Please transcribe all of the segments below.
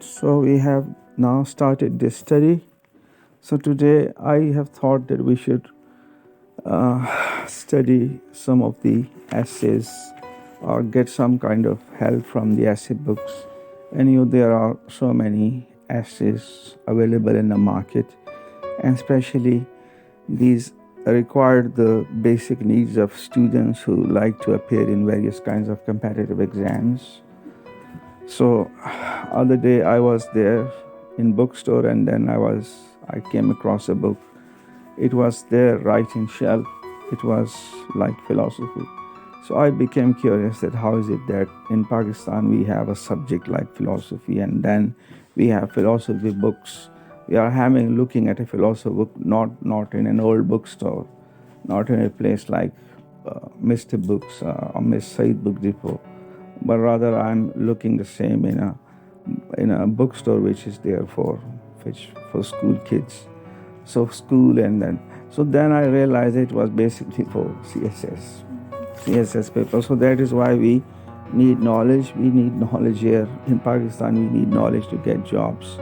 So we have now started this study. So today I have thought that we should study some of the essays or get some kind of help from the essay books. And there are so many essays available in the market, and especially these require the basic needs of students who like to appear in various kinds of competitive exams. So other day I was there in bookstore, and then I came across a book. It was there right in shelf. It was like philosophy. So I became curious that how is it that in Pakistan we have a subject like philosophy, and then we have philosophy books. We are looking at a philosophy book not in an old bookstore, not in a place like Mr. Books or Miss Said Book Depot, but rather I'm looking the same in a bookstore which is there for school kids. So school, and then I realized it was basically for CSS paper. So that is why we need knowledge. We need knowledge here in Pakistan. We need knowledge to get jobs.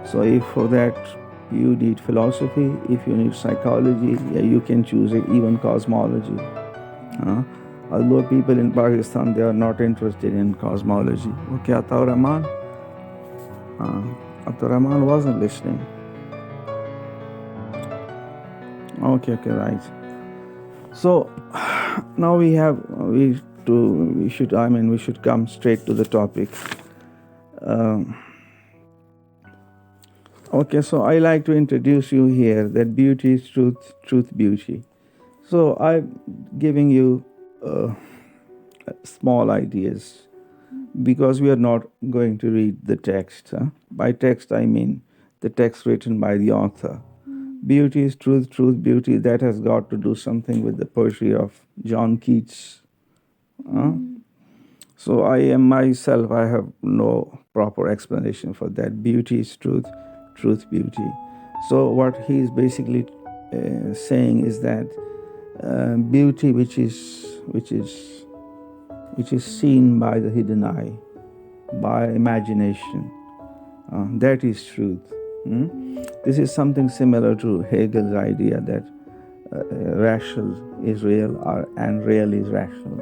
So if for that you need philosophy, if you need psychology, you can choose it, even cosmology. Although people in Pakistan, they are not interested in cosmology. Okay, Atar Rahman? Atar Rahman wasn't listening. Okay, right. So now we should come straight to the topic. Okay, so I like to introduce you here that beauty is truth, truth, beauty. So I'm giving you small ideas because we are not going to read the text. By text, I mean the text written by the author. Beauty is truth, truth, beauty. That has got to do something with the poetry of John Keats. So I have no proper explanation for that. Beauty is truth, truth, beauty. So what he is basically saying is that beauty which is seen by the hidden eye, by imagination, that is truth. This is something similar to Hegel's idea that rational is real and real is rational.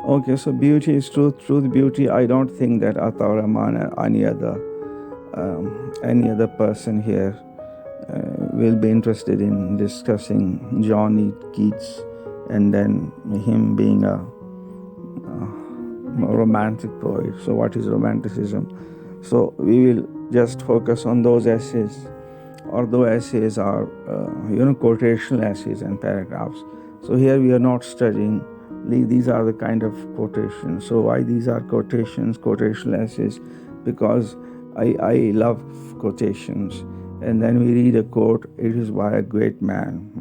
Okay, so beauty is truth, truth, beauty. I don't think that Atar Rahman or any other person here will be interested in discussing John Keats and then him being a romantic poet. So what is romanticism? So we will just focus on those essays, although essays are quotational essays and paragraphs. So here we are not studying, these are the kind of quotations. So why these are quotational essays? Because I love quotations, and then we read a quote, it is by a great man,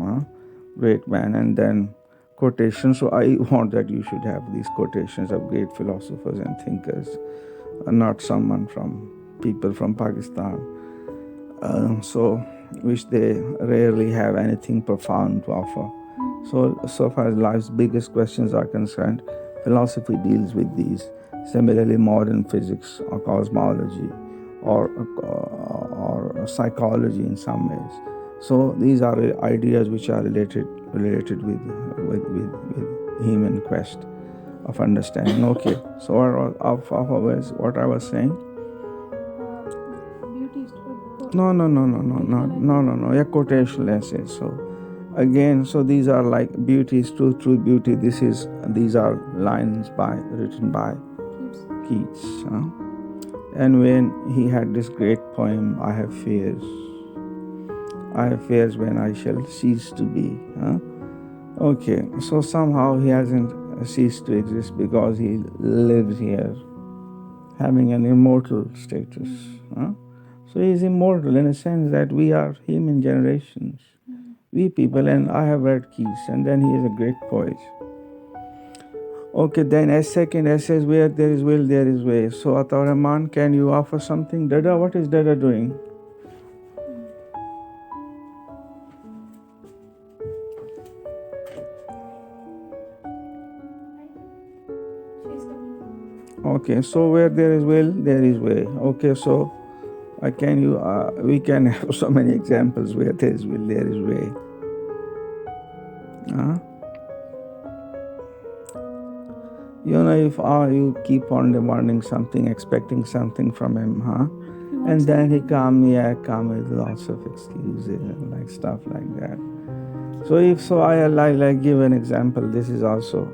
and then quotations. So I want that you should have these quotations of great philosophers and thinkers, not people from Pakistan. So which they rarely have anything profound to offer. So far as life's biggest questions are concerned, philosophy deals with these. Similarly, modern physics or cosmology or psychology in some ways. So these are ideas which are related with human quest of understanding. Okay, so what I was saying. No. Yeah, quotational essays. So again, so these are like beauty is truth, truth, beauty. These are lines written by Keats. And when he had this great poem, I have fears when I shall cease to be. Okay, so somehow he hasn't ceased to exist because he lives here, having an immortal status. So he is immortal in a sense that we are human generations, we people, and I have read Keats, and then he is a great poet. Okay, then as second essay is where there is will, there is way. So Atar Rahman, can you offer something? Dada, what is Dada doing? Okay, so where there is will, there is way. Okay, so we can have so many examples where there is will, there is way. If you keep on demanding something, expecting something from him, and then he come with lots of excuses and like stuff like that. So I like give an example. This is also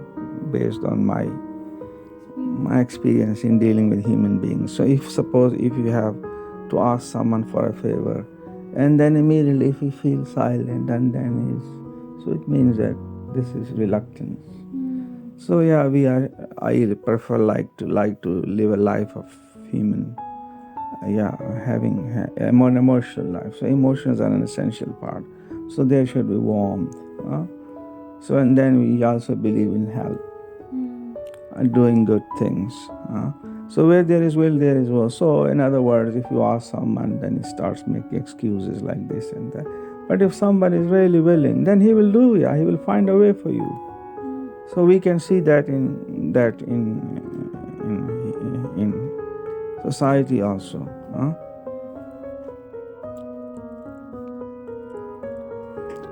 based on my experience in dealing with human beings. So suppose if you have to ask someone for a favor, and then immediately if he feels silent, and then so it means that this is reluctance. So I prefer like to live a life of human, having a more emotional life. So emotions are an essential part. So there should be warmth. So and then we also believe in help, doing good things. So where there is will, there is will. So in other words, if you ask someone, then he starts making excuses like this and that. But if somebody is really willing, then he will do. He will find a way for you. So we can see that in society also.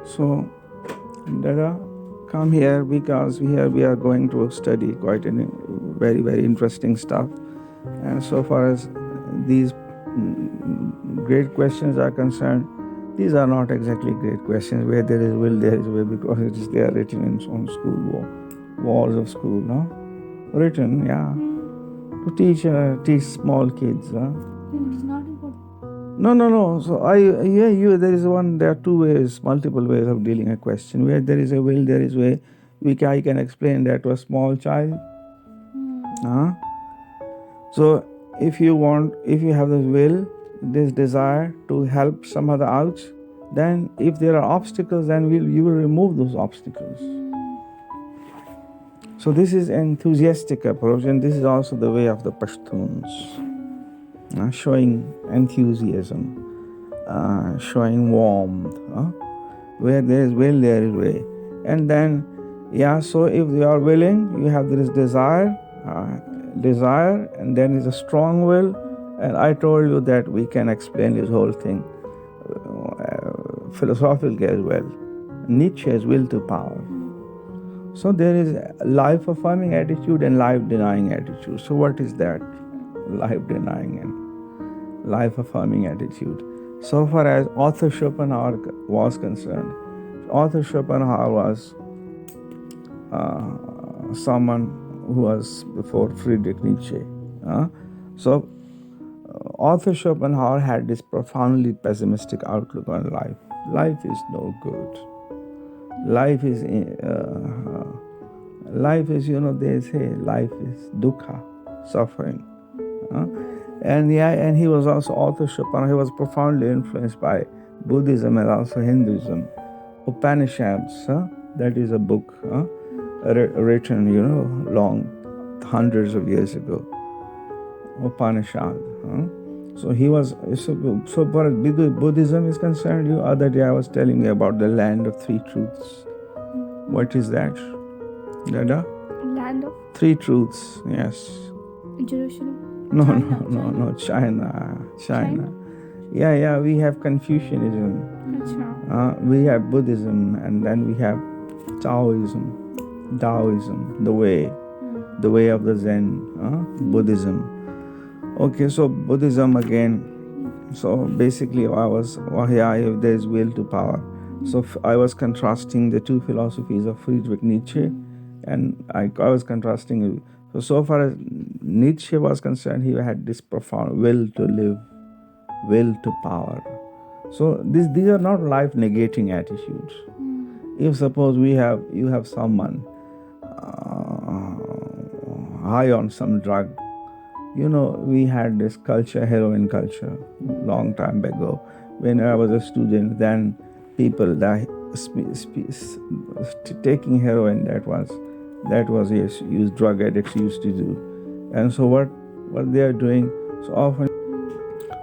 So, Dada, come here because here we are going to study quite very, very interesting stuff. And so far as these great questions are concerned, these are not exactly great questions. Where there is will, there is way, because they are written on school walls of school, no? Written, to teach small kids. It's not important. No. So there are two ways, multiple ways of dealing a question. Where there is a will, there is way. I can explain that to a small child. So if you have this will, this desire to help some other out, then if there are obstacles, then you will remove those obstacles. So this is enthusiastic approach, and this is also the way of the Pashtuns, showing enthusiasm, showing warmth. Where there is will, there is way. And then, so if you are willing, you have this desire, and then is a strong will. And I told you that we can explain this whole thing philosophically as well. Nietzsche's will to power. So there is life-affirming attitude and life-denying attitude. So what is that? Life-denying and life-affirming attitude. So far as author Schopenhauer was concerned, author Schopenhauer was someone who was before Friedrich Nietzsche. So author Schopenhauer had this profoundly pessimistic outlook on life. Life is no good. Life is, they say life is dukkha, suffering. And he was also author Schopenhauer. He was profoundly influenced by Buddhism and also Hinduism. Upanishads, that is a book written, long, hundreds of years ago. Upanishad. So he was, so far as Buddhism is concerned, the other day I was telling you about the land of three truths. What is that, Dada? Land of three truths, yes. Jerusalem? No, China. Yeah, we have Confucianism. We have Buddhism, and then we have Taoism, the way of the Zen, Buddhism. Okay, so Buddhism again. So basically, if there is will to power. So I was contrasting the two philosophies of Friedrich Nietzsche, and I was contrasting. So far as Nietzsche was concerned, he had this profound will to live, will to power. So these are not life negating attitudes. If suppose you have someone high on some drug. We had this culture, heroin culture, long time ago. When I was a student, then people taking heroin, that was used, drug addicts used to do. And so what they are doing, so often,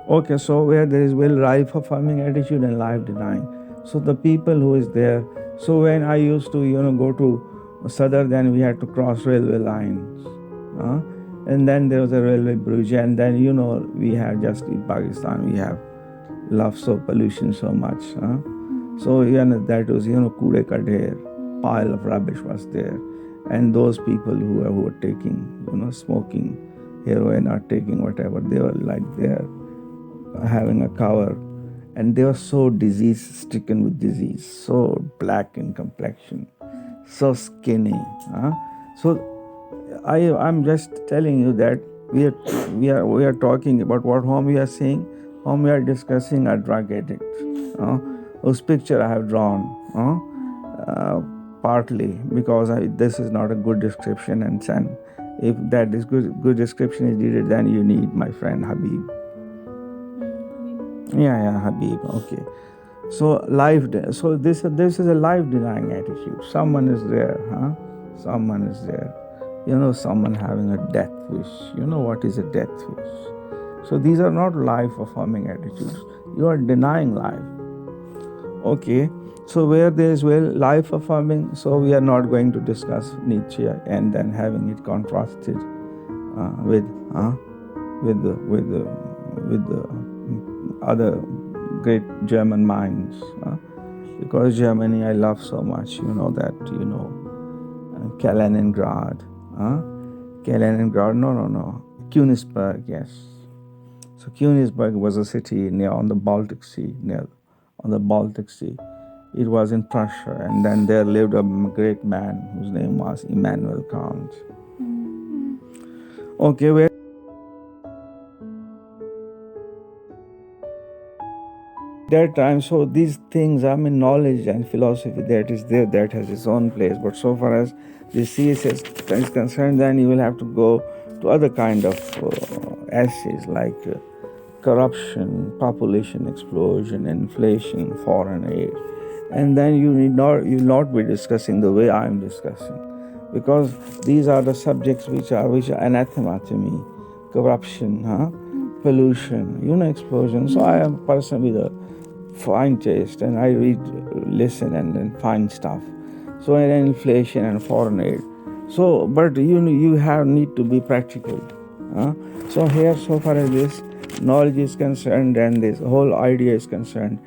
okay, so where there is will, life affirming attitude and life denying. So the people who is there, so when I used to, go to Sadar, then we had to cross railway lines. And then there was a railway bridge, and then we have just in Pakistan we have love so pollution so much. So that was kude ka dher, pile of rubbish was there, and those people who were taking smoking heroin or taking whatever, they were like there having a cover, and they were so disease stricken with disease, so black in complexion, so skinny. So I'm just telling you that we are talking about whom we are seeing, whom we are discussing a drug addict. Whose picture I have drawn, partly because this is not a good description, and if that is good description is needed, then you need my friend Habib. Yeah, Habib. Okay. So this is a life denying attitude. Someone is there, Someone is there. Someone having a death wish. You know what is a death wish? So these are not life affirming attitudes. You are denying life. Okay. So where there is life affirming, so we are not going to discuss Nietzsche and then having it contrasted with the other great German minds, because Germany I love so much. Kaliningrad, no, Königsberg, yes. So Königsberg was a city on the Baltic Sea. It was in Prussia, and then there lived a great man whose name was Immanuel Kant. Okay, where that time, so these things, knowledge and philosophy that is there, that has its own place. But so far as the CSS is concerned, then you will have to go to other kind of essays like corruption, population explosion, inflation, foreign aid, and then you will not be discussing the way I am discussing, because these are the subjects which are anathema to me. Corruption, pollution, explosion. So I am a person with a fine taste, and I read, listen, and then find stuff. So and inflation and foreign aid. So, but you need to be practical. So here, so far as this knowledge is concerned and this whole idea is concerned,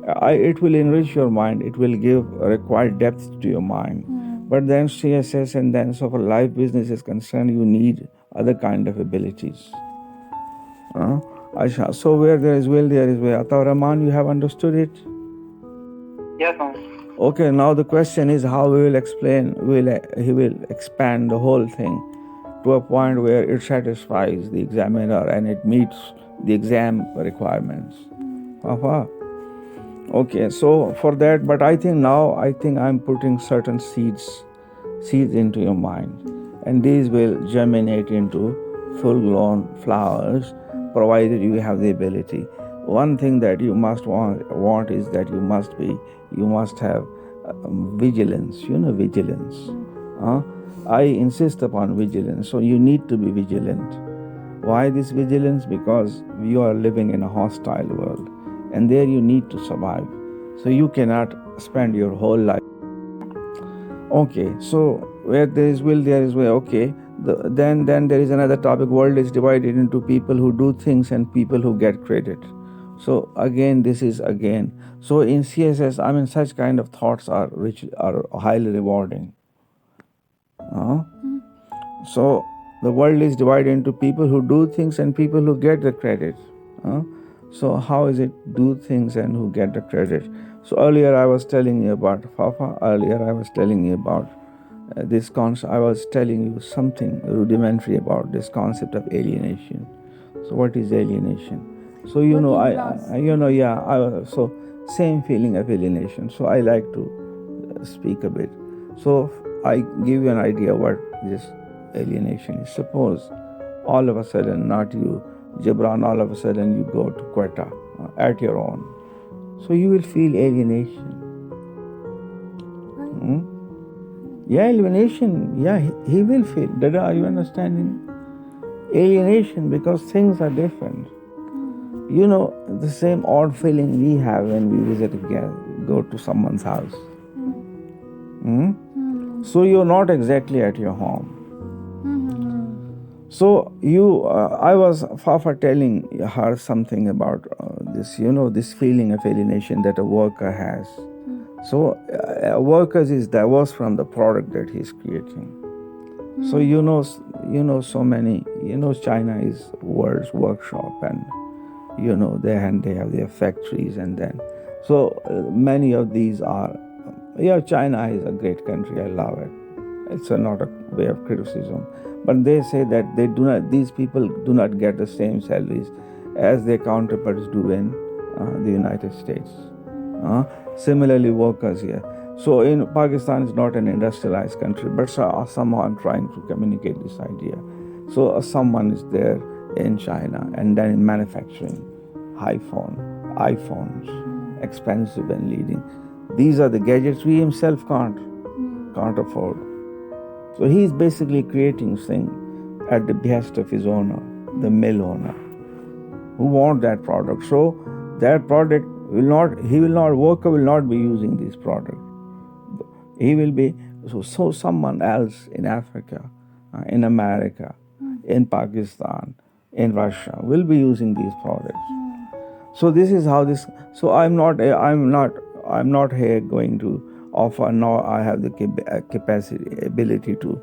it will enrich your mind. It will give a required depth to your mind. But then CSS and then so far life business is concerned, you need other kind of abilities. So where there is will, there is way. Ataur Rahman, you have understood it? Yes, sir. Okay, now the question is how we will explain, he will expand the whole thing to a point where it satisfies the examiner and it meets the exam requirements. Okay, so for that, but I think I'm putting certain seeds into your mind, and these will germinate into full-grown flowers, provided you have the ability. One thing that you must want is that you must have vigilance. Vigilance. I insist upon vigilance. So you need to be vigilant. Why this vigilance? Because you are living in a hostile world, and there you need to survive. So you cannot spend your whole life. Okay, so where there is will, there is way. Okay, then there is another topic. World is divided into people who do things and people who get credit. So again, so in CSS, such kind of thoughts are highly rewarding. So the world is divided into people who do things and people who get the credit. So how is it do things and who get the credit? So earlier I was telling you about Fafa. Earlier I was telling you about this concept. I was telling you something rudimentary about this concept of alienation. So what is alienation? So so same feeling of alienation. So I like to speak a bit. So I give you an idea what this alienation is. Suppose all of a sudden, not you, Gibran, all of a sudden you go to Quetta at your own. So you will feel alienation. Yeah, alienation. Yeah, he will feel. Dada, are you understanding? Alienation, because things are different. The same odd feeling we have when we go to someone's house. So you're not exactly at your home. So I was far telling her something about this, this feeling of alienation that a worker has. So a worker is divorced from the product that he's creating. So so many, China is world's workshop, and they have their factories, and then so many of these are. China is a great country. I love it. It's not a way of criticism, but they say that these people do not get the same salaries as their counterparts do in the United States. Similarly, workers here. So in Pakistan, it's not an industrialized country, but somehow I'm trying to communicate this idea. So someone is there in China, and then in manufacturing, iPhones, expensive and leading. These are the gadgets we himself can't afford. So he's basically creating things at the behest of his owner, the mill owner, who want that product. So that product worker will not be using this product. He will be, so someone else in Africa, in America, in Pakistan, in Russia will be using these products. So this is how this. So I'm not here going to offer. Nor I have the ability to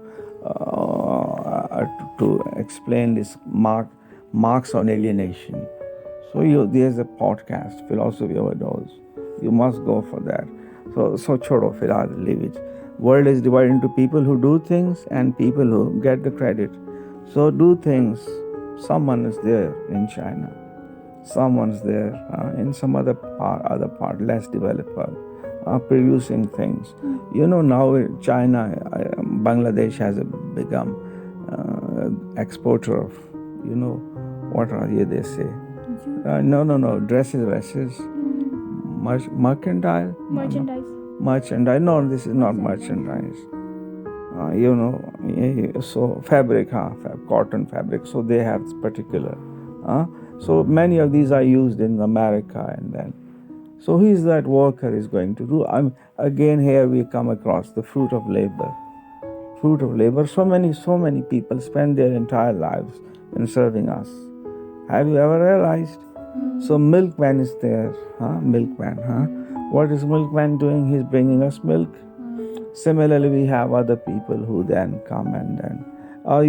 explain this Marx on alienation. So there's a podcast, Philosophy of Adults. You must go for that. So chodo philal, leave it. World is divided into people who do things and people who get the credit. So do things. Someone is there in China. Someone's there in some other part, less developed part, producing things. Now China, Bangladesh has become exporter of, what are they say? No, dresses. Mercantile? Merchandise. No, this is not merchandise. So fabric, cotton fabric. So they have particular. So many of these are used in America, and then. So who is that worker is going to do? Again, here we come across the fruit of labor. Fruit of labor. So many people spend their entire lives in serving us. Have you ever realized? So milkman is there, milkman. What is milkman doing? He's bringing us milk. Similarly, we have other people who then come and then,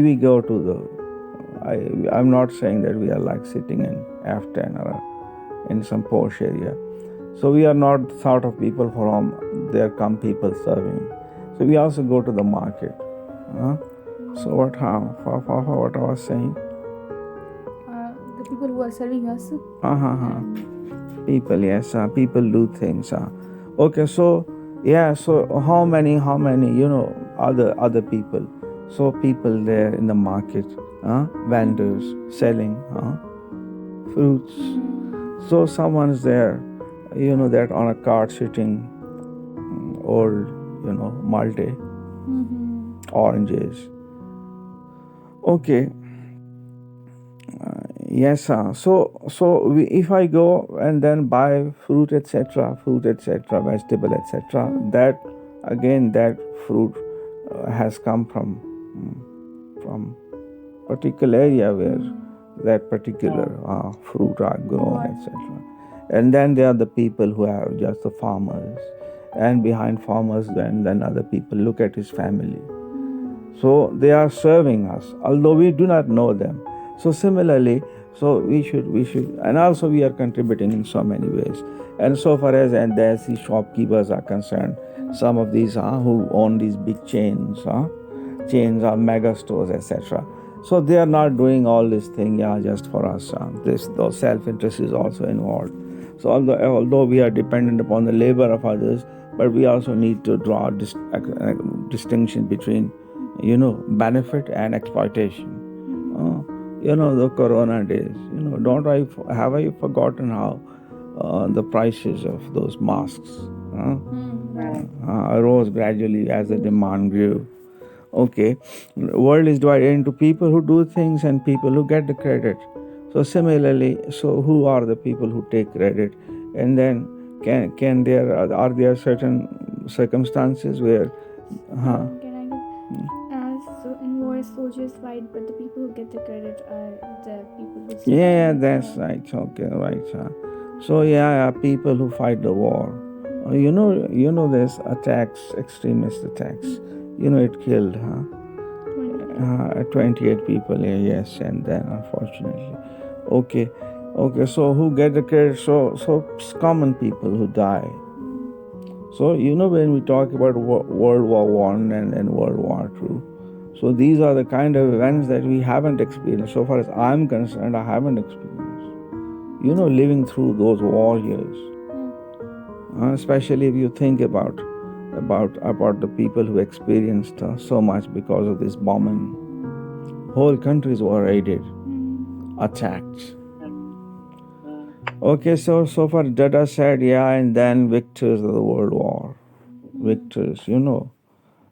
we go to the. I'm not saying that we are like sitting in F10 or in some posh area. So we are not sort of people from there come people serving. So we also go to the market. So what I was saying? The people who are serving us. People, yes, people do things. Okay, so so how many, other people? So people there in the market, vendors selling fruits. So someone's there, that on a cart sitting, old, Malta, oranges. Okay. Yes, if I go and then buy fruit, etc., vegetable, etc., that fruit has come from particular area where that particular fruit are grown, etc. And then there are the people who are just the farmers, and behind farmers, then other people. Look at his family. So they are serving us, although we do not know them. So similarly, so we should, and also we are contributing in so many ways. And so far as the shopkeepers are concerned, some of these who own these big chains are mega stores, etc. So they are not doing all this thing, just for us. Those self-interest is also involved. So although we are dependent upon the labor of others, but we also need to draw a distinction between, benefit and exploitation. The Corona days. Have I forgotten how the prices of those masks rose gradually as the demand grew. Okay, the world is divided into people who do things and people who get the credit. So similarly, so who are the people who take credit? And then are there certain circumstances where So in war why soldiers fight, but the people who get the credit are the people who. Yeah, that's right. Okay, right. So people who fight the war. There's attacks, extremist attacks. It killed, 28 people. Yeah, yes, and then unfortunately, okay. So who get the credit? So it's common people who die. So when we talk about World War One and then World War Two, so these are the kind of events that we haven't experienced. So far as I'm concerned, I haven't experienced. Living through those war years, especially if you think about the people who experienced so much because of this bombing. Whole countries were raided, attacked. Okay, so far Dada said, and then victors of the World War, victors,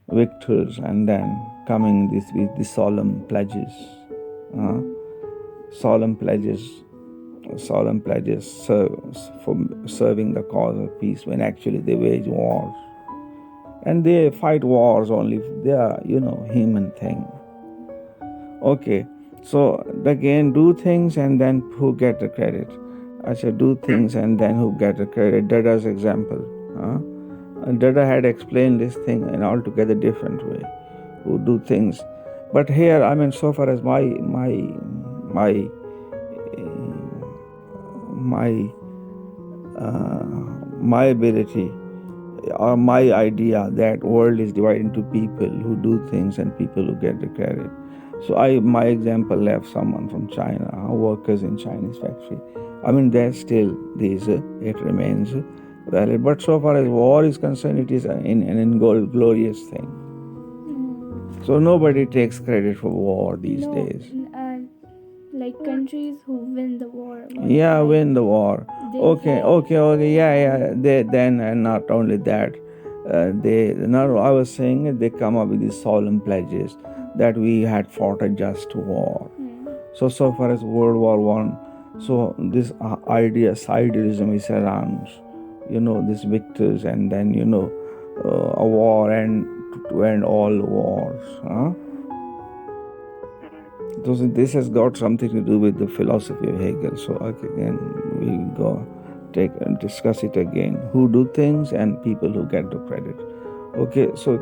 victors, and then coming these solemn pledges, solemn pledges for serving the cause of peace, when actually they wage wars. And they fight wars only, they are, human thing. Okay, so again, do things and then who get the credit. I said do things and then who get the credit. Dada's example. Dada had explained this thing in altogether different way. Who do things. But here, so far as my ability or my idea that world is divided into people who do things and people who get the credit. So my example left someone from China, workers in Chinese factory. There's still it remains valid. But so far as war is concerned, it is an glorious thing. So nobody takes credit for war these days. Like countries who win the war. Win the war. Okay. Then and not only that, I was saying they come up with these solemn pledges that we had fought a just war. So far as World War One, so this idealism is around, these victors, and then a war and to end all wars. So this has got something to do with the philosophy of Hegel. So again, we go discuss it again. Who do things and people who get the credit. Okay, so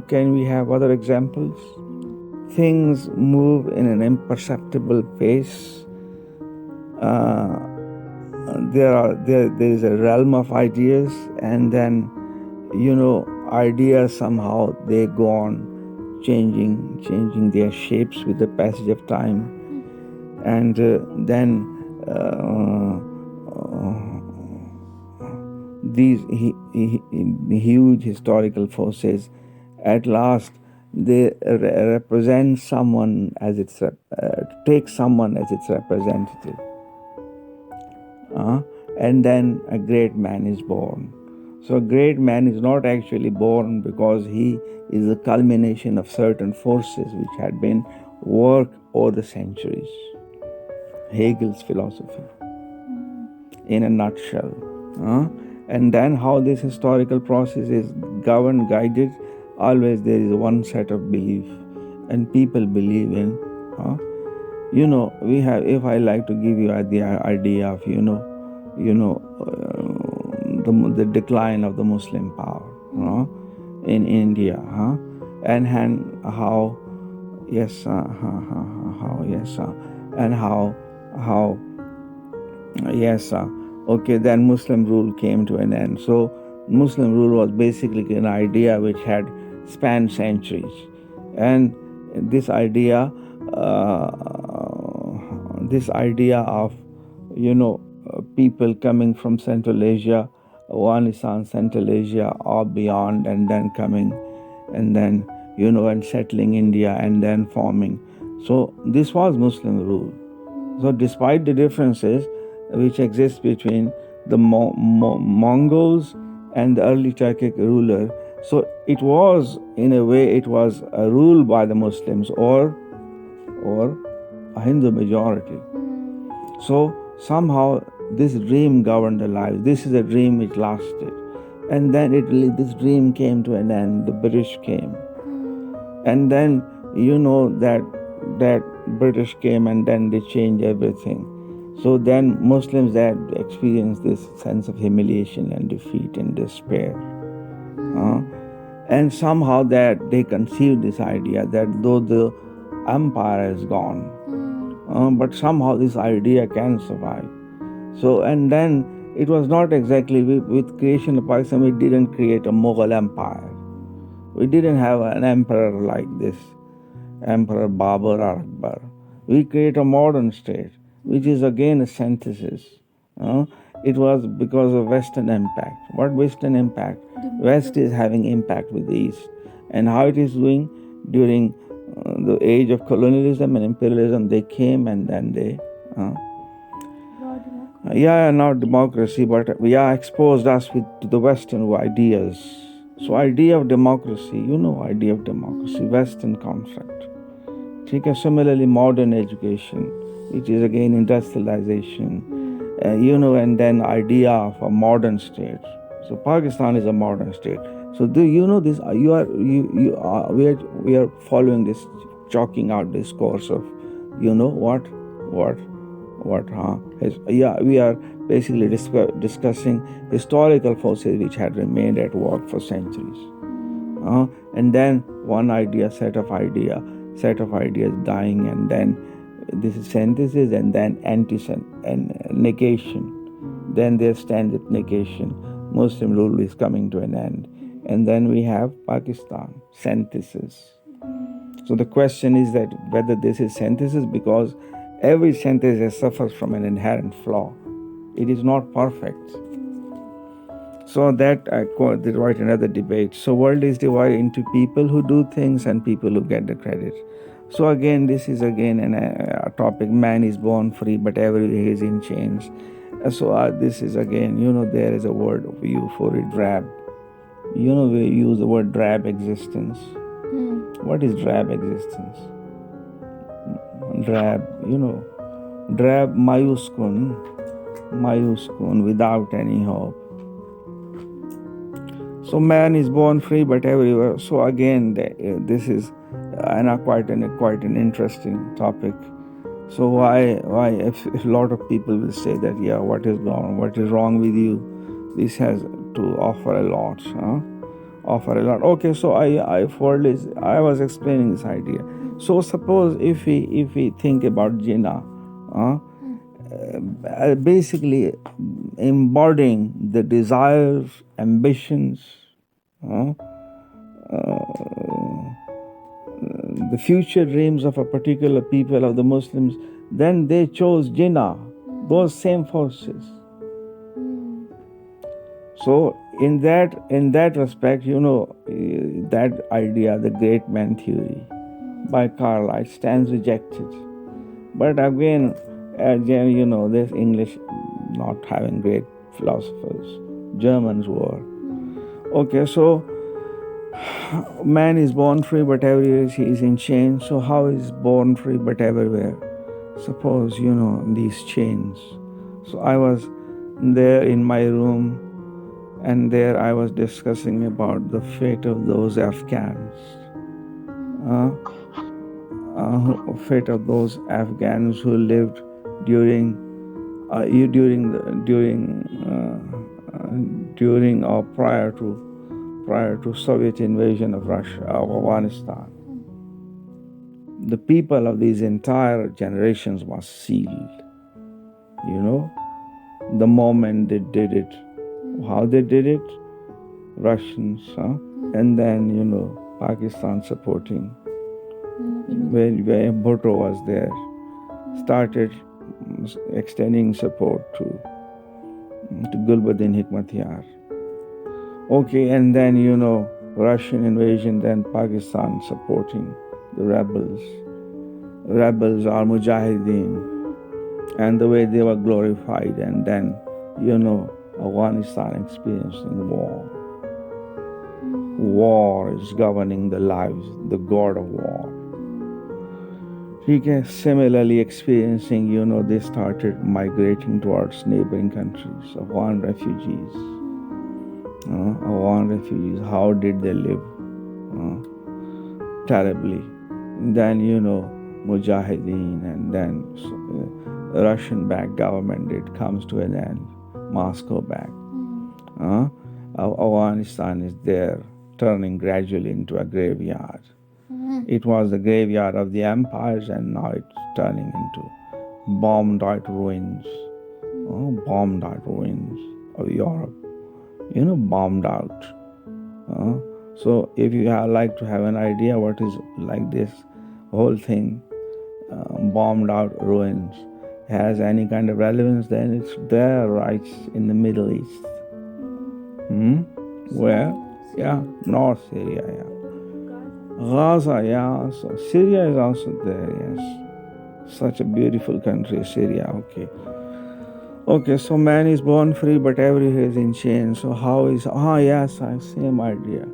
can we have other examples? Things move in an imperceptible pace. There is a realm of ideas, and then ideas somehow they go on changing their shapes with the passage of time, and then these huge historical forces at last they represent someone as its take someone as its representative, and then a great man is born. So a great man is not actually born because he is the culmination of certain forces which had been worked over the centuries. Hegel's philosophy in a nutshell. And then how this historical process is governed, guided, always there is one set of belief, and people believe in. We have. If I like to give you the idea of the decline of the Muslim power, in India, and how okay, then Muslim rule came to an end. So Muslim rule was basically an idea which had spanned centuries, and this idea of people coming from Central Asia, Afghanistan, Central Asia, or beyond, and then coming, and then and settling India, and then forming. So this was Muslim rule. So despite the differences which exist between the Mongols and the early Turkic ruler, so it was, in a way, it was a rule by the Muslims or a Hindu majority. So somehow this dream governed their lives. This is a dream which lasted. And then this dream came to an end. The British came. And then you know that British came and then they changed everything. So then Muslims had experienced this sense of humiliation and defeat and despair. And somehow that they conceived this idea that though the empire is gone, but somehow this idea can survive. So, and then it was not exactly with creation of Pakistan, we didn't create a Mughal empire. We didn't have an emperor like this, Emperor Babur or Akbar. We create a modern state, which is again a synthesis. It was because of Western impact. What Western impact? West is having impact with the East. And how it is doing during the age of colonialism and imperialism, they came and then they not democracy, but exposed us to the Western ideas. So idea of democracy, idea of democracy, Western concept. Similarly, modern education, which is again industrialization, and then idea of a modern state. So Pakistan is a modern state. So do you know this? We are following this, chalking out this course of, we are basically discussing historical forces which had remained at work for centuries. And then one set of ideas dying, and then this is synthesis, and then negation. Then there stands with negation. Muslim rule is coming to an end. And then we have Pakistan, synthesis. So the question is that whether this is synthesis, because every synthesis suffers from an inherent flaw. It is not perfect. So that I write another debate. So world is divided into people who do things and people who get the credit. So again, this is again a topic. Man is born free, but every day he is in chains. So this is again, there is a word we use for it, drab. We use the word drab existence. What is drab existence? Drab, drab mayuskun, without any hope. So man is born free, but everywhere. So again, this is quite an interesting topic. So why if a lot of people will say that, what is wrong with you? This has to offer a lot. Okay, so I was explaining this idea. So suppose if we think about Jinnah, basically embodying the desires, ambitions, the future dreams of a particular people, of the Muslims, then they chose Jinnah, those same forces. So in that respect, that idea, the great man theory by Carlyle, stands rejected. But again, there's English not having great philosophers. Germans were. Okay, so man is born free, but everywhere he is in chains. So how is born free, but everywhere? Suppose, these chains. So I was there in my room, and there I was discussing about the fate of those Afghans. Fate of those Afghans who lived during or prior to Soviet invasion of Russia, of Afghanistan. The people of these entire generations was sealed. The moment they did it, how they did it, Russians, and then Pakistan supporting, where Bhutto was there, started extending support to Gulbuddin Hikmatyar. Okay, and then Russian invasion, then Pakistan supporting the rebels are Mujahideen, and the way they were glorified, and then Afghanistan experiencing war. War is governing the lives, the god of war. Similarly experiencing, they started migrating towards neighboring countries, Afghan refugees. How did they live? Terribly. then Mujahideen, and then Russian-backed government, it comes to an end. Moscow back. Afghanistan is there, turning gradually into a graveyard. It was the graveyard of the empires, and now it's turning into bombed-out ruins. Bombed-out ruins of Europe. Bombed out. So if you like to have an idea what is like this whole thing, bombed out ruins, has any kind of relevance, then it's there right in the Middle East. Where? Yeah, North Syria, yeah. Gaza, yeah. So Syria is also there, yes. Such a beautiful country, Syria, okay. Okay, so man is born free, but everywhere is in chains. So how is, yes, same idea.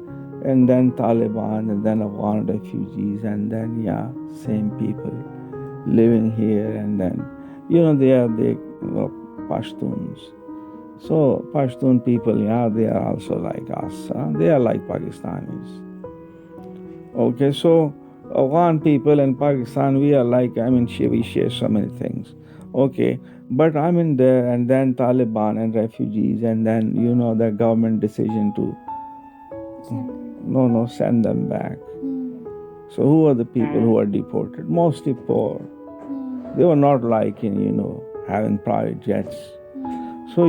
And then Taliban, and then Afghan refugees, and then, same people living here, and then, they are the Pashtuns. So Pashtun people, they are also like us. They are like Pakistanis. Okay, so Afghan people and Pakistan, we are like, we share so many things. Okay, but there, and then Taliban and refugees, and then, the government decision to send them back. So who are the people who are deported? Mostly poor. They were not like in, having private jets. So,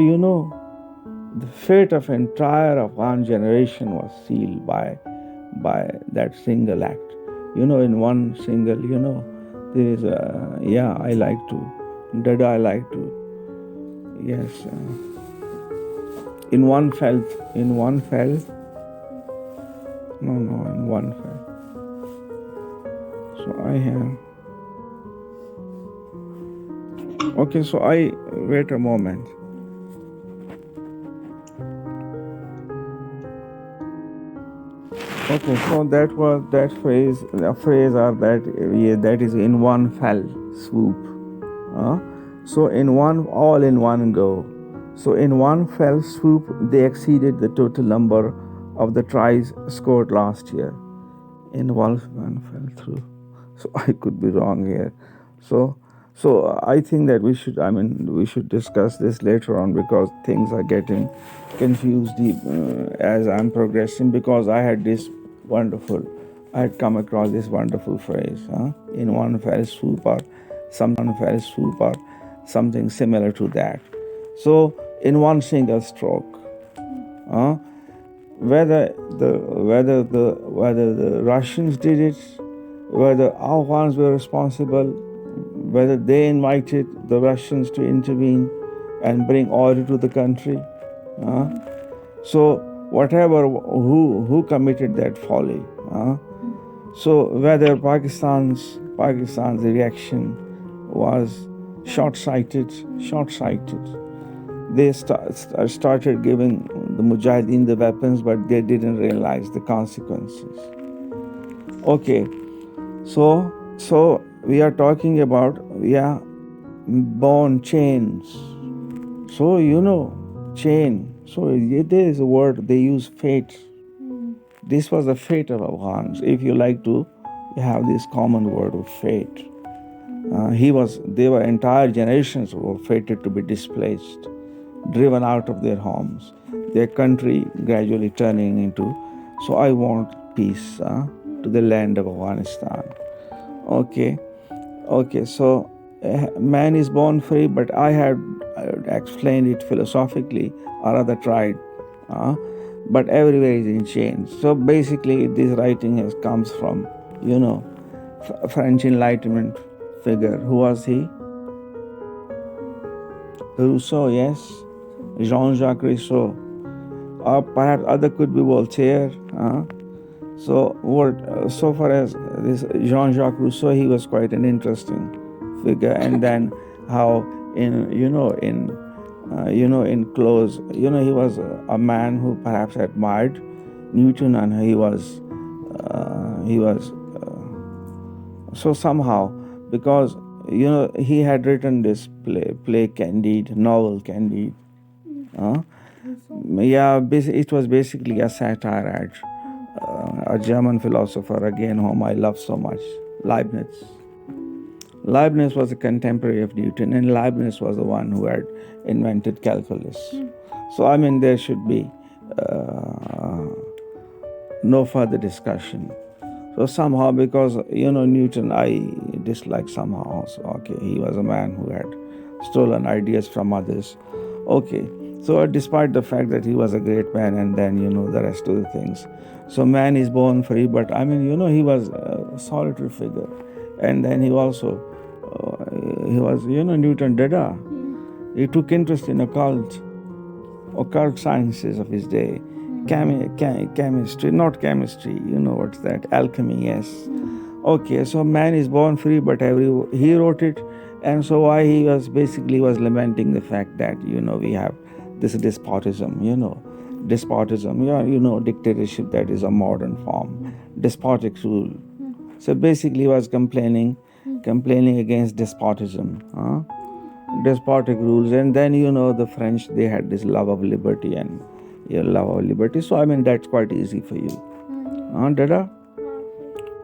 the fate of entire Afghan generation was sealed by that single act. In one single, there is I like to, yes. In one fell. In one fell. So I have. Okay, so wait a moment. Okay, so that was that phrase, or that is in one fell swoop. So all in one go. So in one fell swoop, they exceeded the total number of the tries scored last year. In one fell through. So I could be wrong here. So I think that we should discuss this later on, because things are getting confused as I'm progressing, because I had come across this wonderful phrase, in one fell swoop, or something similar to that. So in one single stroke, whether the Russians did it, whether Afghans were responsible, whether they invited the Russians to intervene and bring order to the country. So whatever, who committed that folly. So whether Pakistan's reaction was short-sighted, they started giving the Mujahideen the weapons, but they didn't realize the consequences. Okay, so we are talking about, bone chains. So, chain. So there is a word, they use fate. This was the fate of Afghans. If you like to have this common word of fate. They were entire generations were fated to be displaced, driven out of their homes, their country gradually turning into, so I want peace to the land of Afghanistan. Okay, so man is born free, but I had explained it philosophically, or rather tried, but everywhere is in chains. So basically this writing comes from, French Enlightenment figure. Who was he? Rousseau, yes. Jean-Jacques Rousseau. Or perhaps other could be Voltaire. So far as this Jean-Jacques Rousseau, he was quite an interesting figure. And then how in close, he was a man who perhaps admired Newton, and he was so somehow, because he had written this play Candide, novel Candide. It was basically a satire at a German philosopher, again, whom I love so much, Leibniz. Leibniz was a contemporary of Newton, and Leibniz was the one who had invented calculus. So, I mean, there should be no further discussion. So somehow, because, Newton, I dislike somehow. So, okay, he was a man who had stolen ideas from others. Okay, so despite the fact that he was a great man, and then, the rest of the things. So man is born free, but I mean, he was a solitary figure. And then he also, he was, Newton Dada. He took interest in occult sciences of his day. Chemistry, not chemistry, what's that? Alchemy, yes. Okay, so man is born free, but he wrote it, and so why he was lamenting the fact that, we have this despotism, dictatorship, that is a modern form, despotic rule. So basically he was complaining against despotism, despotic rules. And then, the French, they had this love of liberty and love of liberty. So, I mean, that's quite easy for you. Dada?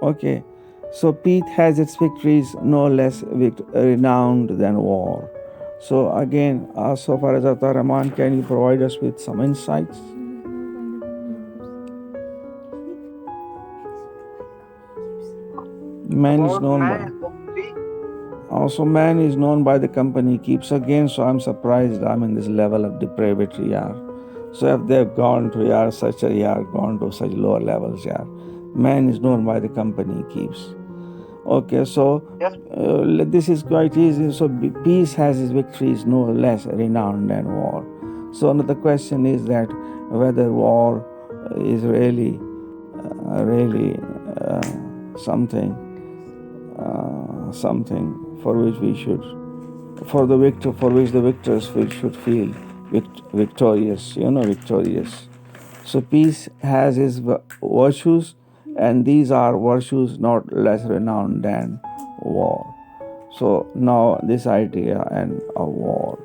Okay. So, peace has its victories no less renowned than war. So, again, so far as Atar Rahman, can you provide us with some insights? Man is known by... Also, man is known by the company he keeps. Again, so I'm surprised I'm in this level of depravity, yeah. So if they've gone to gone to such lower levels, yeah. Man is known by the company he keeps. Okay, so this is quite easy. So peace has its victories no less renowned than war. So another question is that whether war is really something for which the victors should feel victorious, victorious. So peace has its virtues, and these are virtues not less renowned than war. So now this idea and of war.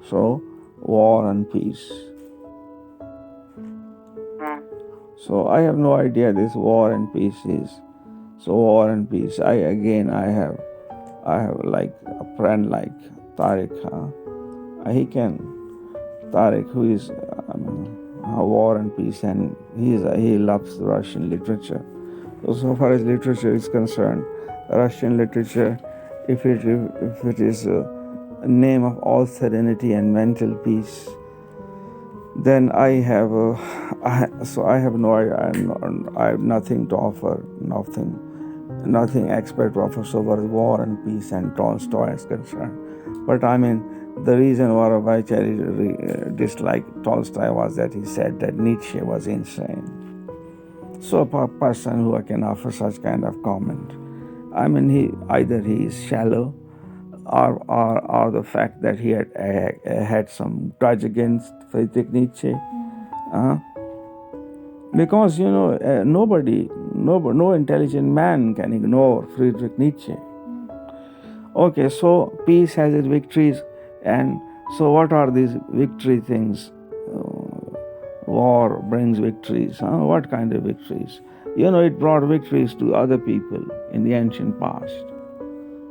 So war and peace. So I have no idea this war and peace is. So war and peace. I have like a friend like Tariq. Tariq, who is war and peace, and he loves Russian literature. So far as literature is concerned, Russian literature, if it is a name of all serenity and mental peace, then I have no idea. I have nothing to offer, nothing expert to offer so far as war and peace and Tolstoy is concerned. But I mean, the reason why I disliked Tolstoy was that he said that Nietzsche was insane. So a person who can offer such kind of comment, I mean, he is shallow, or the fact that he had some grudge against Friedrich Nietzsche. Because, no intelligent man can ignore Friedrich Nietzsche. Okay, so peace has its victories, and so what are these victory things? War brings victories. What kind of victories? It brought victories to other people in the ancient past.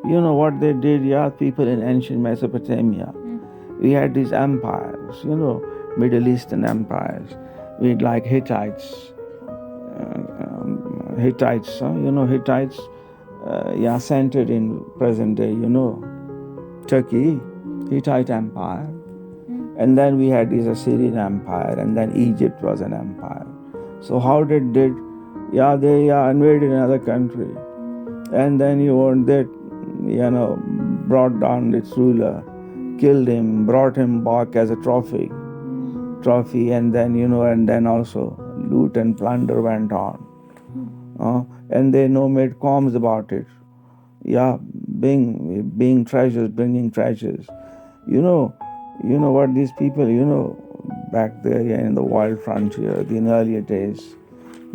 You know what they did, people in ancient Mesopotamia. We had these empires, Middle Eastern empires. We had like Hittites, centered in present day, Turkey, Hittite Empire. And then we had this Assyrian Empire, and then Egypt was an empire. So how they invaded another country. And then they, brought down its ruler, killed him, brought him back as a trophy, and then, and then also loot and plunder went on. And they made poems about it. Bringing treasures. You know what these people, back there in the wild frontier, in earlier days,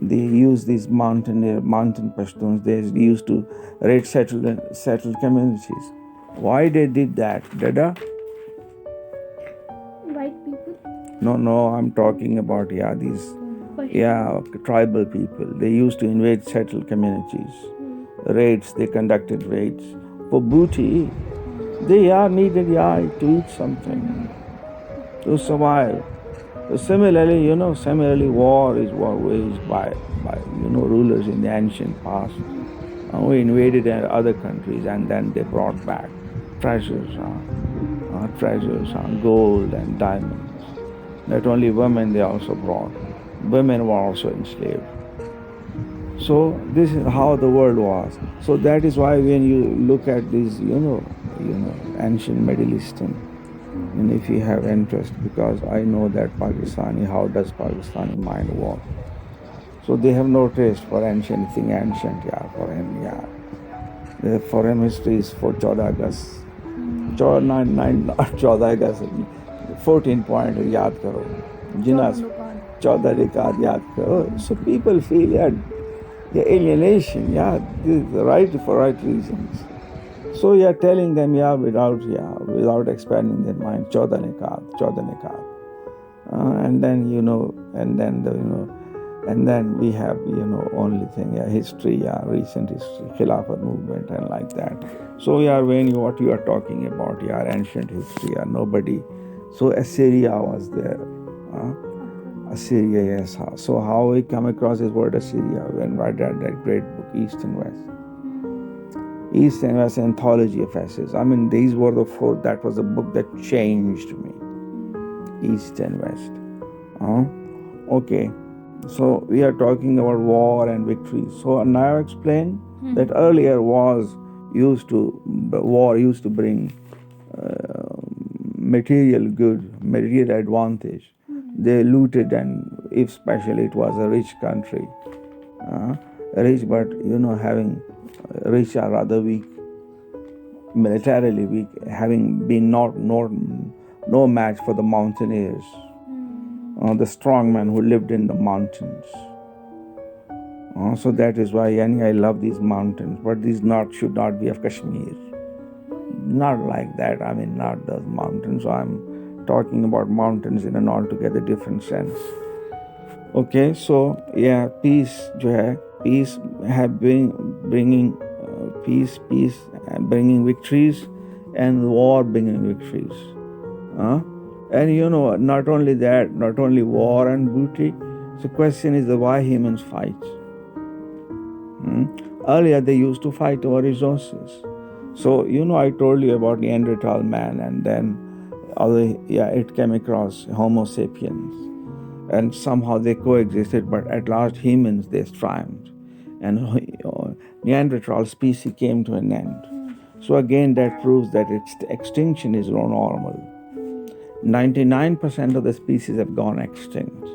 they used these mountain Pashtuns. They used to raid settled communities. Why they did that, Dada? White people? No, I'm talking about these tribal people. They used to invade settled communities. raids. They conducted raids for booty. They needed to eat something to survive. Similarly, war is waged by rulers in the ancient past who invaded other countries and then they brought back treasures, gold and diamonds. Not only women, they also brought. Women were also enslaved. So this is how the world was. So that is why when you look at these, ancient Middle Eastern, and if you have interest, because I know that how does Pakistani mind work? So they have no taste for ancient thing, for him, for him history is for 14 August. 14 August, 14 point yaad karo. Jinas 14 rekat yaad karo. So people feel, alienation, this is right for right reasons. So you are telling them, without expanding their mind, 14 rekat. And then we have, only thing, history, recent history, Khilafat movement and like that. So what you are talking about, ancient history, nobody. So Assyria was there. Assyria, yes. So how we come across this word Assyria when I read that great book, East and West. East and West Anthology of Essays. These were the four, that was the book that changed me. East and West. Okay. So we are talking about war and victory. So now I explain that earlier war used to bring material good, material advantage. They looted, and if especially it was a rich country, rich but having rich are rather weak, militarily weak, having been no match for the mountaineers, the strong men who lived in the mountains. So that is why I love these mountains, but these should not be of Kashmir. Not like that. Not those mountains. So I'm talking about mountains in an altogether different sense. Okay, so peace, peace bringing peace, bringing victories, and war bringing victories. And not only that, not only war and booty. The question is why humans fight. Earlier they used to fight over resources. So I told you about Neanderthal man, and then it came across Homo sapiens, and somehow they coexisted. But at last, humans they triumphed, and Neanderthal species came to an end. So again, that proves that its extinction is normal. 99% of the species have gone extinct.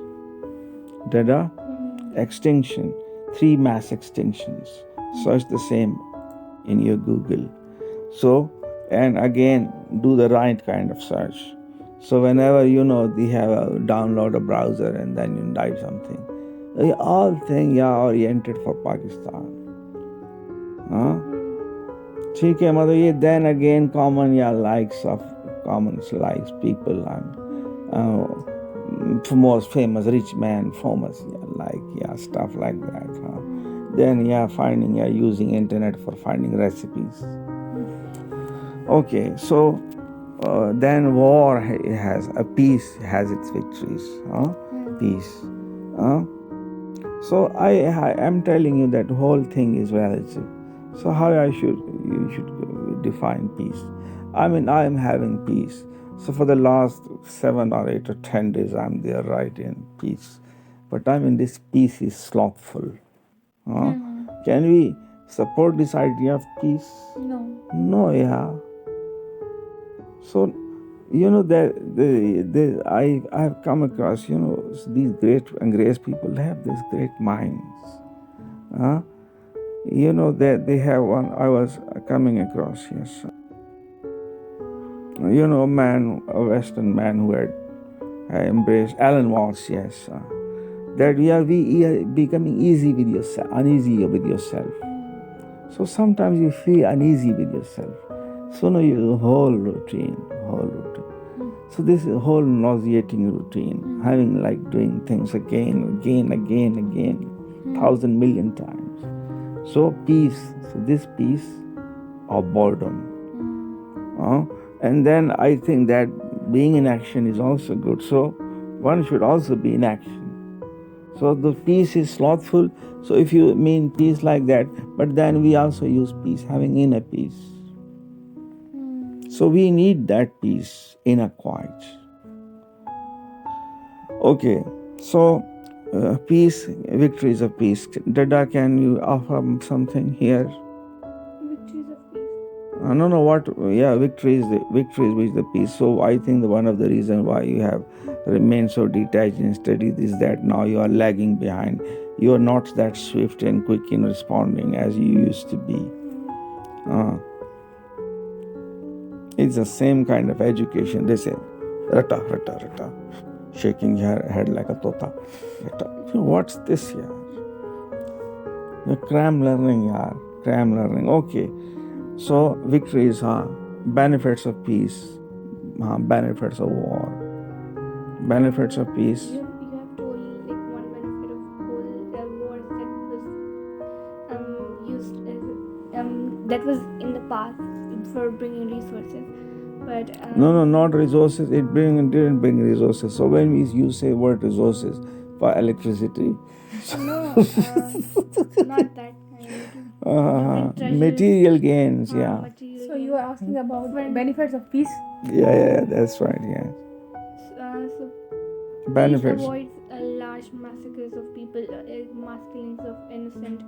Extinction, 3 mass extinctions. Search the same in your Google. So, and again, do the right kind of search. So whenever they have download a browser and then you type something, all things are oriented for Pakistan. Then again, common likes people and most famous rich man, stuff like that. Then using internet for finding recipes. Okay, so then war peace has its victories. Peace. So I am telling you that whole thing is relative. So how you should define peace? I am having peace. So for the last 7 or 8 or 10 days, I'm there right in peace. But this peace is slothful. Can we support this idea of peace? No, So, I've come across, these great and grace people have these great minds. They have one, I was coming across, yes. A Western man who had embraced Alan Watts, yes. That we are becoming uneasy with yourself. So sometimes you feel uneasy with yourself. So now your whole routine. So this is a whole nauseating routine, having doing things again, 1,000 million times. So peace, so this peace of boredom. And then I think that being in action is also good. So one should also be in action. So the peace is slothful. So if you mean peace like that, but then we also use peace, having inner peace. So we need that peace, inner quiet. Okay, so peace, victories of peace. Dada, can you offer something here? Victories of peace. No, what? Yeah, victory is with the peace. So I think one of the reasons why you have remained so detached in studies is that now you are lagging behind. You are not that swift and quick in responding as you used to be. It's the same kind of education. They say, rata, rata, rata, shaking her head like a tota. Rata. What's this here? The cram learning, yaar. Cram learning. Okay. So victories are benefits of peace, benefits of war, benefits of peace. You have told like one benefit of whole war that was used as that was in the past for bringing resources, but No, not resources. It didn't bring resources. So when you say word resources for electricity, no, not that kind. material gains, yeah. So you are asking about benefits of peace? Yeah, that's right. Yeah. So Benefits. peace avoids large massacres of people, mass killings of innocent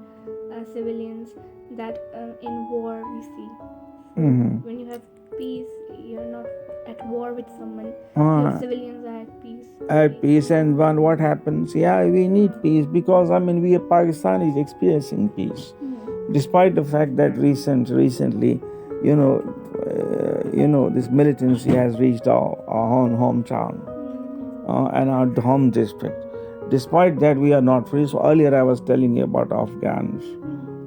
civilians that in war we see. When you have peace, you're not at war with someone. Your civilians are at peace. At peace, and what happens? Yeah, we need peace because we are Pakistanis experiencing peace, despite the fact that recently, this militancy has reached our own hometown and our home district. Despite that, we are not free. So earlier I was telling you about Afghans,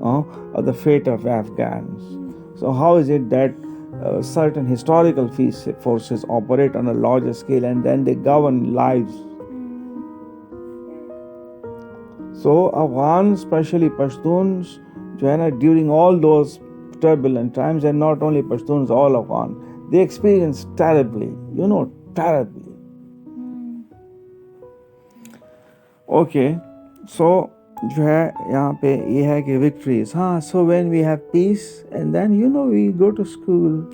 or the fate of Afghans. So how is it that certain historical forces operate on a larger scale and then they govern lives? So Afghans, especially Pashtuns, during all those turbulent times, and not only Pashtuns, all Afghan, they experienced terribly, terribly. Okay, so जो है यहाँ पे ये है कि victories. So when we have peace and then we go to school.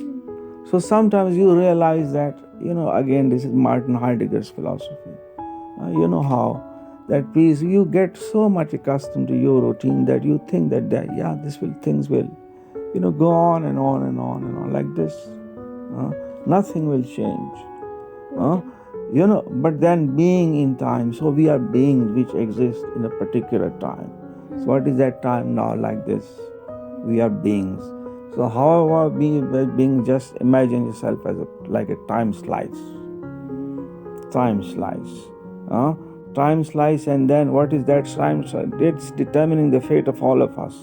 So sometimes you realize that again this is Martin Heidegger's philosophy. You know how that peace, you get so much accustomed to your routine that you think that things will go on and on and on and on like this. Nothing will change. But then being in time, so we are beings which exist in a particular time. So what is that time now like this? We are beings. So however being, just imagine yourself as like a time slice. Time slice, and then what is that time slice? It's determining the fate of all of us.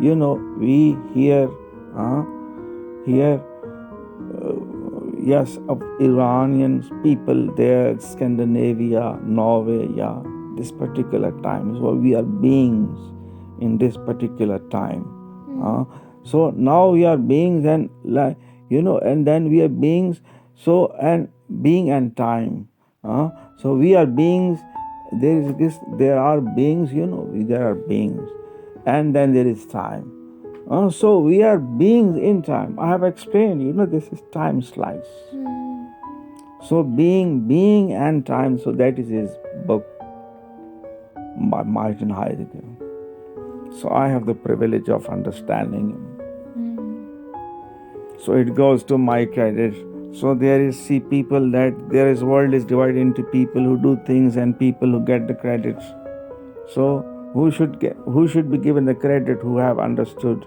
We here, yes, of Iranian people there, Scandinavia, Norway, this particular time. So we are beings in this particular time. So now we are beings and and then we are beings. So and being and time. So we are beings. There are beings. There are beings, and then there is time. So we are beings in time. I have explained, this is time slice. So being and time, so that is his book by Martin Heidegger. So I have the privilege of understanding him. So it goes to my credit. So people that world is divided into people who do things and people who get the credits. So who should be given the credit? Who have understood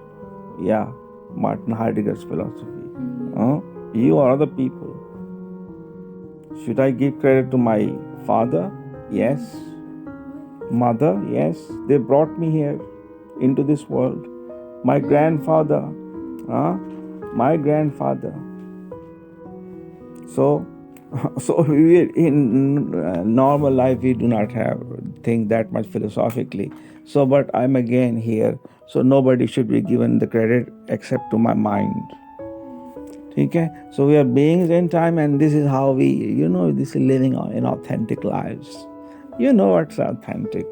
Martin Heidegger's philosophy. You or other people. Should I give credit to my father? Yes. Mother? Yes. They brought me here into this world. My grandfather. So So in normal life we do not have think that much philosophically. So, but I'm again here, so nobody should be given the credit except to my mind. Okay? So we are beings in time, and this is how we, this is living in authentic lives. You know what's authentic.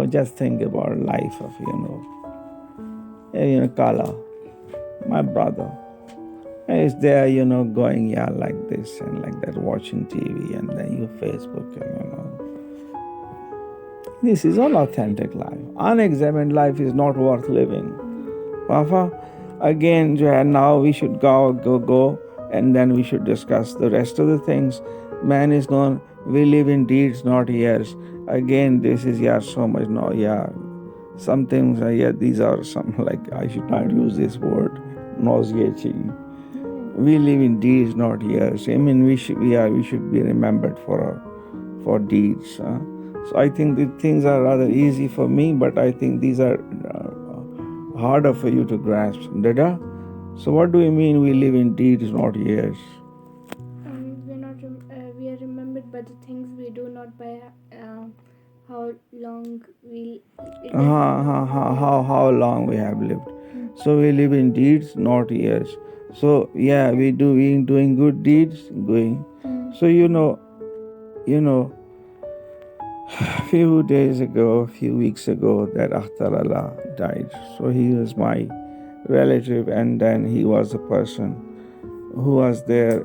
Just think about life of, Kala, my brother. Is there, going, like this and like that, watching TV, and then you Facebook, and This is unauthentic life. Unexamined life is not worth living. Papa, again, now we should go, and then we should discuss the rest of the things. Man is known, we live in deeds, not years. Again, this is, so much, some things, these are some, like, I should not use this word, nauseating. We live in deeds, not years. I mean, we should be remembered for deeds. So I think the things are rather easy for me, but I think these are harder for you to grasp. Dada? So what do you mean we live in deeds, not years? We are remembered by the things we do, not by how long we. How long we have lived. So we live in deeds, not years. So we doing good deeds, going. So a few weeks ago, that Akhtarallah died. So he was my relative, and then he was a person who was there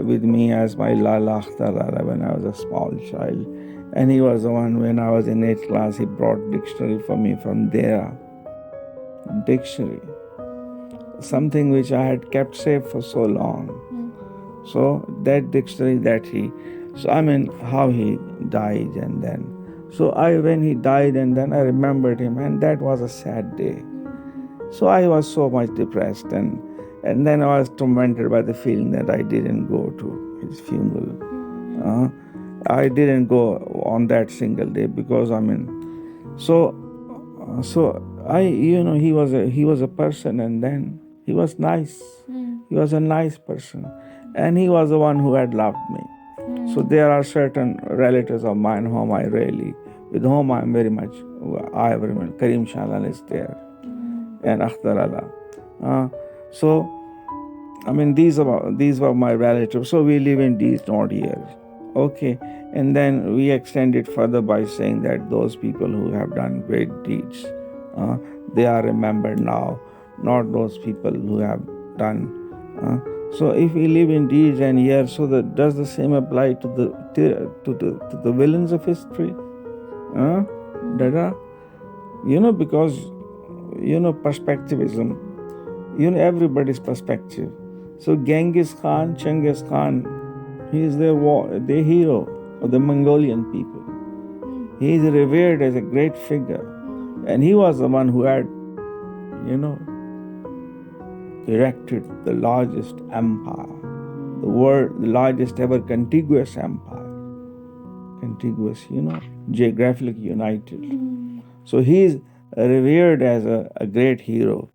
with me as my Lala Akhtarallah when I was a small child. And he was the one, when I was in 8th class, he brought dictionary for me from there. Dictionary. Something which I had kept safe for so long. So that dictionary so I mean, how he died, and then, when he died, and then I remembered him, and that was a sad day. So I was so much depressed, and then I was tormented by the feeling that I didn't go to his funeral. I didn't go on that single day because he was a person, and then he was nice. He was a nice person, and he was the one who had loved me. So there are certain relatives of mine with whom I am very much, I remember Karim Shalal is there, and Akhtarallah. These were my relatives. So we live in these not years. Okay. And then we extend it further by saying that those people who have done great deeds, they are remembered now, not those people who have done. So if we live in deeds and years, so does the same apply to the villains of history? Dada? Because perspectivism, everybody's perspective. So Genghis Khan, Chengiz Khan, he is the hero of the Mongolian people. He is revered as a great figure. And he was the one who had, erected the largest empire, the largest ever contiguous empire. Contiguous, geographically united. So he is revered as a great hero.